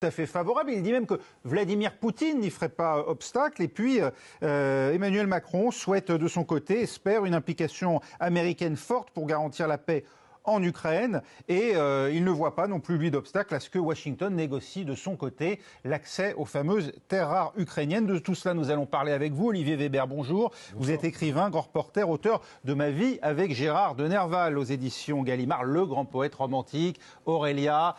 tout à fait favorable. Il dit même que Vladimir Poutine n'y ferait pas obstacle. Et puis, Emmanuel Macron souhaite de son côté, espère une implication américaine forte pour garantir la paix en Ukraine. Et il ne voit pas non plus, lui, d'obstacle à ce que Washington négocie de son côté l'accès aux fameuses terres rares ukrainiennes. De tout cela, nous allons parler avec vous. Olivier Weber, bonjour. Vous êtes écrivain, grand reporter, auteur de Ma vie avec Gérard de Nerval aux éditions Gallimard, le grand poète romantique, Aurélia,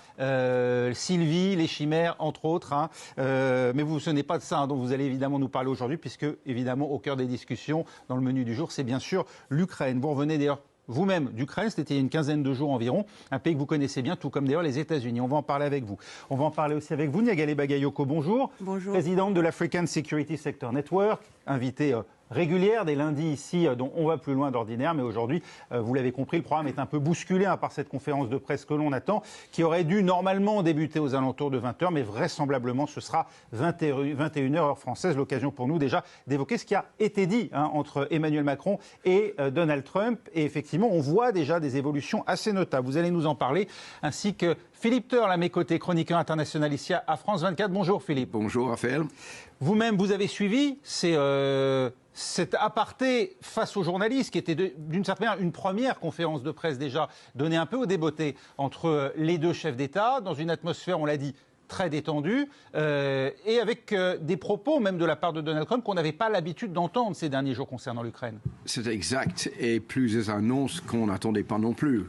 Sylvie, Les Chimères, entre autres. Mais ce n'est pas de ça dont vous allez évidemment nous parler aujourd'hui, puisque, évidemment, au cœur des discussions, dans le menu du jour, c'est bien sûr l'Ukraine. Vous revenez d'ailleurs vous-même d'Ukraine, c'était il y a une quinzaine de jours environ, un pays que vous connaissez bien, tout comme d'ailleurs les États-Unis. On va en parler avec vous. On va en parler aussi avec vous, Nyagale Bagayoko, bonjour. Bonjour. Présidente de l'African Security Sector Network, invitée régulière des lundis ici, dont on va plus loin d'ordinaire, mais aujourd'hui, vous l'avez compris, le programme est un peu bousculé par cette conférence de presse que l'on attend, qui aurait dû normalement débuter aux alentours de 20h, mais vraisemblablement ce sera 21h heure française, l'occasion pour nous déjà d'évoquer ce qui a été dit entre Emmanuel Macron et Donald Trump. Et effectivement, on voit déjà des évolutions assez notables. Vous allez nous en parler, ainsi que Philippe Turle à mes côtés, chroniqueur international ici à France 24. Bonjour Philippe. Bonjour Raphaël. Vous-même, vous avez suivi cet aparté face aux journalistes, qui était d'une certaine manière une première conférence de presse déjà donnée un peu au débeauté entre les deux chefs d'État, dans une atmosphère, on l'a dit, très détendue, et avec des propos même de la part de Donald Trump qu'on n'avait pas l'habitude d'entendre ces derniers jours concernant l'Ukraine. C'est exact, et plusieurs annonces qu'on n'attendait pas non plus.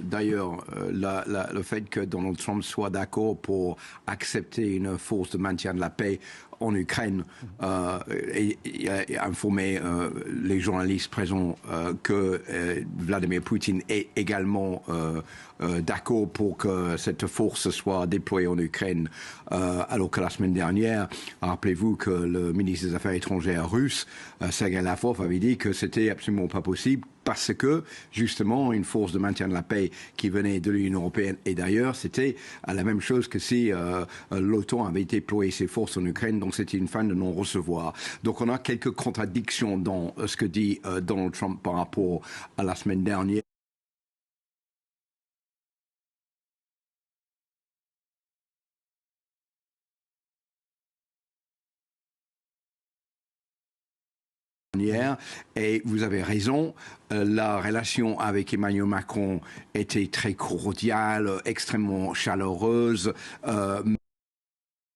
D'ailleurs, le fait que Donald Trump soit d'accord pour accepter une force de maintien de la paix en Ukraine et informer les journalistes présents que Vladimir Poutine est également d'accord pour que cette force soit déployée en Ukraine, alors que la semaine dernière, rappelez-vous que le ministre des Affaires étrangères russe, Sergei Lavrov, avait dit que c'était absolument pas possible parce que, justement, une force de maintien de la paix qui venait de l'Union européenne et d'ailleurs, c'était la même chose que si l'OTAN avait déployé ses forces en Ukraine, donc c'était une fin de non-recevoir. Donc on a quelques contradictions dans ce que dit Donald Trump par rapport à la semaine dernière. Et vous avez raison, la relation avec Emmanuel Macron était très cordiale, extrêmement chaleureuse.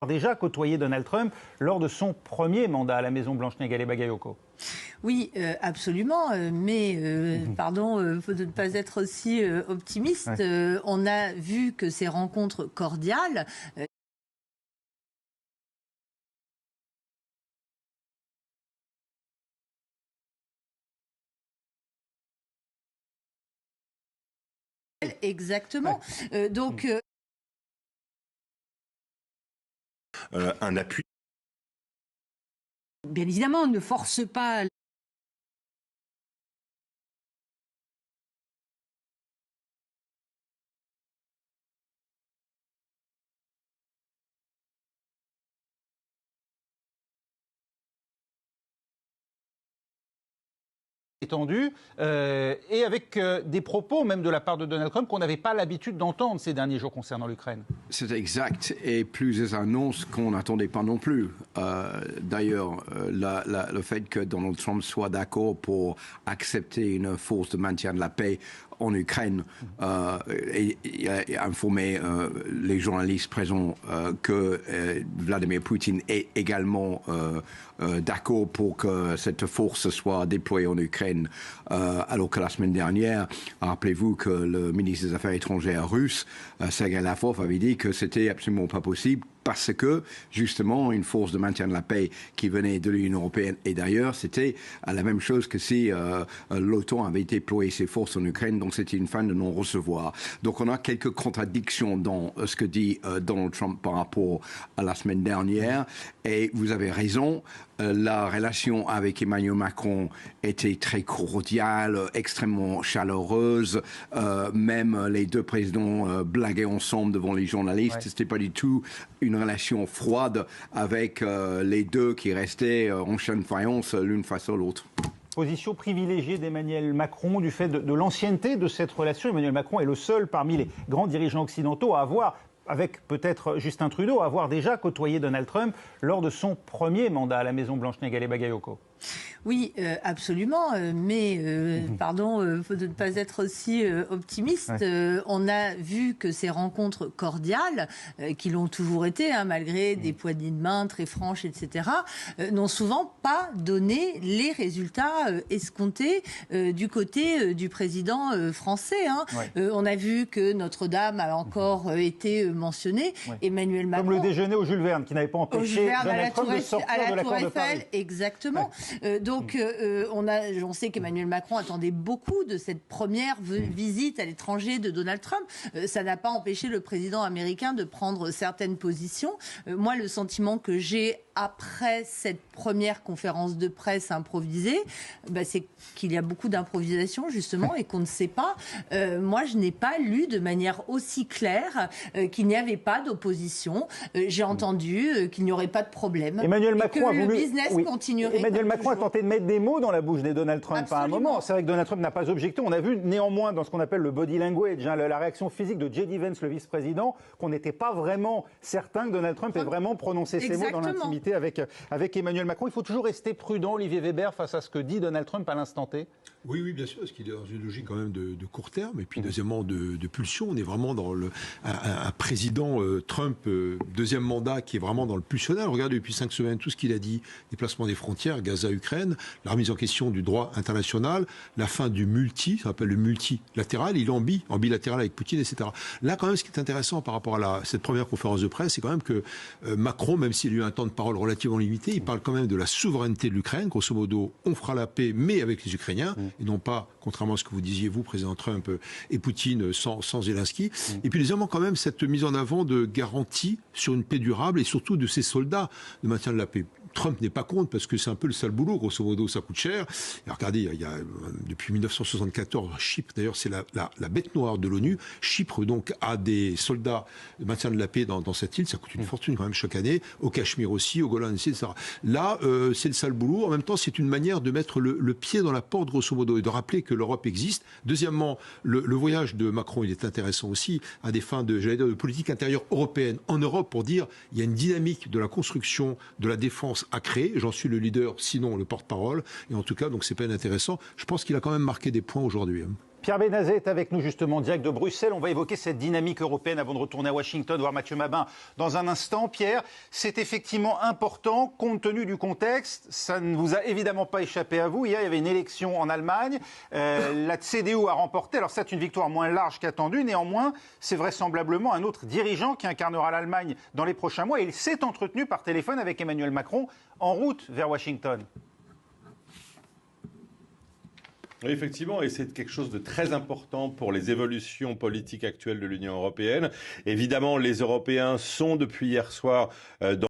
Déjà côtoyé Donald Trump lors de son premier mandat à la Maison-Blanche, Nyagale Bagayoko. Oui, absolument, mais pardon, faut ne pas être aussi optimiste. Ouais. On a vu que ces rencontres cordiales exactement. Ouais. Donc un appui. Bien évidemment, on ne force pas. Étendu, et avec des propos même de la part de Donald Trump qu'on n'avait pas l'habitude d'entendre ces derniers jours concernant l'Ukraine. C'est exact, et plusieurs annonces qu'on n'attendait pas non plus. D'ailleurs, le fait que Donald Trump soit d'accord pour accepter une force de maintien de la paix en Ukraine et informer les journalistes présents que Vladimir Poutine est également d'accord pour que cette force soit déployée en Ukraine, alors que la semaine dernière, rappelez-vous que le ministre des Affaires étrangères russe, Sergei Lavrov, avait dit que c'était absolument pas possible parce que, justement, une force de maintien de la paix qui venait de l'Union européenne et d'ailleurs, c'était la même chose que si l'OTAN avait déployé ses forces en Ukraine, donc c'était une fin de non-recevoir. Donc on a quelques contradictions dans ce que dit Donald Trump par rapport à la semaine dernière, et vous avez raison, la relation avec Emmanuel Macron était très cordiale, extrêmement chaleureuse, même les deux présidents blaguaient ensemble devant les journalistes, ouais. C'était pas du tout une relation froide avec les deux qui restaient en chaîne de faïence l'une face à l'autre. Position privilégiée d'Emmanuel Macron du fait de l'ancienneté de cette relation. Emmanuel Macron est le seul parmi les grands dirigeants occidentaux à avoir avec peut-être Justin Trudeau, avoir déjà côtoyé Donald Trump lors de son premier mandat à la Maison-Blanche, Négalé Bagayoko. Oui, absolument, mais pardon, faut ne pas être aussi optimiste. Ouais. On a vu que ces rencontres cordiales, qui l'ont toujours été, hein, malgré des poignées de main très franches, etc., n'ont souvent pas donné les résultats escomptés du côté du président français. Hein. Ouais. On a vu que Notre-Dame a encore été mentionnée. Ouais. Emmanuel Macron, comme le déjeuner au Jules Verne, qui n'avait pas empêché Donald Trump de sortir de l'accord de Paris. Exactement. Ouais. Donc, on sait qu'Emmanuel Macron attendait beaucoup de cette première visite à l'étranger de Donald Trump. Ça n'a pas empêché le président américain de prendre certaines positions. Moi, le sentiment que j'ai après cette première conférence de presse improvisée, c'est qu'il y a beaucoup d'improvisation, justement, et qu'on ne sait pas. Moi, je n'ai pas lu de manière aussi claire qu'il n'y avait pas d'opposition. J'ai entendu qu'il n'y aurait pas de problème. Emmanuel Macron a voulu... le business continuerait. Emmanuel Macron a tenté de mettre des mots dans la bouche de Donald Trump. Absolument. À un moment. C'est vrai que Donald Trump n'a pas objecté. On a vu néanmoins dans ce qu'on appelle le body language, hein, la réaction physique de J.D. Vance, le vice-président, qu'on n'était pas vraiment certain que Donald Trump ait vraiment prononcé ces mots dans l'intimité avec Emmanuel Macron. Il faut toujours rester prudent, Olivier Weber, face à ce que dit Donald Trump à l'instant T. Oui, bien sûr, parce qu'il est dans une logique quand même de court terme, et puis deuxièmement de pulsion. On est vraiment dans un président Trump, deuxième mandat, qui est vraiment dans le pulsionnel. Regardez depuis 5 semaines tout ce qu'il a dit, déplacement des frontières, Gaza-Ukraine, la remise en question du droit international, la fin du ça s'appelle le multilatéral, il est en bilatéral avec Poutine, etc. Là, quand même, ce qui est intéressant par rapport à cette première conférence de presse, c'est quand même que Macron, même s'il a eu un temps de parole relativement limité, il parle quand même de la souveraineté de l'Ukraine. Grosso modo, on fera la paix, mais avec les Ukrainiens, et non pas, contrairement à ce que vous disiez, vous, président Trump, et Poutine sans Zelensky. Et puis, deuxièmement, quand même, cette mise en avant de garantie sur une paix durable et surtout de ces soldats de maintien de la paix. Trump n'est pas contre parce que c'est un peu le sale boulot, grosso modo, ça coûte cher. Et regardez, il y a depuis 1974, Chypre, d'ailleurs, c'est la bête noire de l'ONU. Chypre, donc, a des soldats de maintien de la paix dans cette île. Ça coûte une fortune quand même chaque année. Au Cachemire aussi, au Golan aussi, etc. Là, c'est le sale boulot. En même temps, c'est une manière de mettre le pied dans la porte, grosso modo, et de rappeler que l'Europe existe. Deuxièmement, le voyage de Macron, il est intéressant aussi, à des fins de politique intérieure européenne en Europe, pour dire il y a une dynamique de la construction de la défense à créer. J'en suis le leader, sinon le porte-parole. Et en tout cas, donc c'est pas inintéressant. Je pense qu'il a quand même marqué des points aujourd'hui. Pierre Benazet est avec nous justement, direct de Bruxelles. On va évoquer cette dynamique européenne avant de retourner à Washington, voir Mathieu Mabin dans un instant. Pierre, c'est effectivement important compte tenu du contexte. Ça ne vous a évidemment pas échappé à vous. Hier, il y avait une élection en Allemagne. La CDU a remporté. Alors c'est une victoire moins large qu'attendue. Néanmoins, c'est vraisemblablement un autre dirigeant qui incarnera l'Allemagne dans les prochains mois. Et il s'est entretenu par téléphone avec Emmanuel Macron en route vers Washington. Oui, effectivement, et c'est quelque chose de très important pour les évolutions politiques actuelles de l'Union européenne. Évidemment, les Européens sont depuis hier soir dans